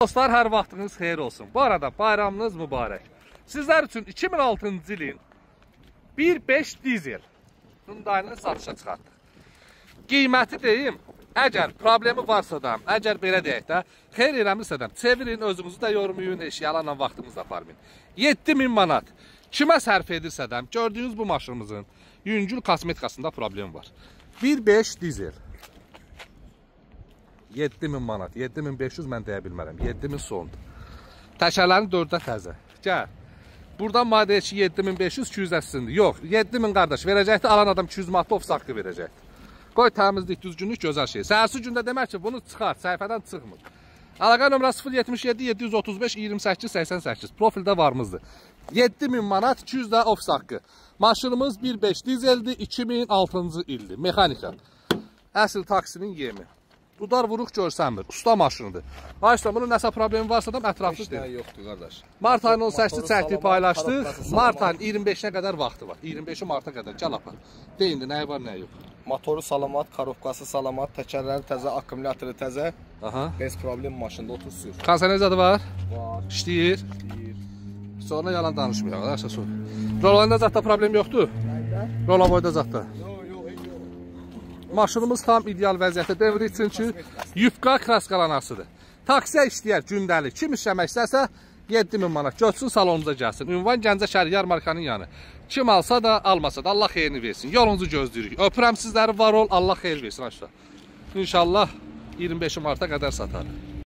Dostlar, hər vaxtınız xeyir olsun. Bu arada bayramınız mübarək. Sizlər üçün 2006-cı ilin 1.5 dizel Hyundai'ni satışa çıxartdıq. Qiyməti deyim, əgər problemi varsa da, əgər belə deyək də, xeyr eləmirsə də, çevirin, özünüzü də yormayın, eşyalarla vaxtınızı aparmayın. 7000 manat kimə sərf edirsə də, gördüyünüz bu maşınımızın yüngül kosmetikasında problem var. 1.5 dizel. 7000 manat, 7500 mən deyə bilmərəm, 7000 sondur. Təkərlərin 4-də təzə. Gəl. Buradan madəyə ki 7500 200-əsindir. Yox, 7000 qardaş verəcəkdir, alan adam 200 manat ofis haqqı verəcəkdir. Qoy təmizlik, düzgünlük, gözəl şey. Səhərsi gündə demək ki, bunu çıxart, səhifədən çıxmır. Əlaqə nömrəsi 077 735 28 88. Profildə varımızdır. 7000 manat 200 də ofis haqqı. Maşınımız 1.5 dizeldir, 2006-cı ildir. Mexanika. Əsl taksinin yemi. Dudar vuruq görsənmir. Usta maşınıdır. Ayşə, bunun nəsə problemi varsa da ətraflı deyil. Yoxdur, qardaş. Mart ayının 18-ci çəkdik, paylaşdıq. Mart ayının 25-nə qədər vaxtı var. 25-i marta qədər. Gəl apar. Deyindi, nəyi var, nəyi yox. Motoru salamat, karobkası salamat, təkərləri təzə, akkumulatoru təzə. Aha. Bez problem maşında otur sür. Konserinizadı var? Var. İşləyir. Sonra yalan danışmıyor. Arkadaşlar sor. Rolanda zatda problem yoxdur? Nədə? Rola boyda zatda. Yox. Maşınımız tam ideal vəziyyətdə devri üçün ki, yufqa kraskalanasıdır. Taksiyə işləyər gündəlik. Kim işləmək istərsə 7000 manat götürsün, salonumuza gəlsin. Ünvan Gəncə şəhər yarmarkanın yanı. Kim alsa da, almasa da Allah xeyrini versin. Yolunuzu gözləyirik. Öpürəm sizləri, var ol, Allah xeyir versin aşağı. İnşallah 25 marta qədər satarıq.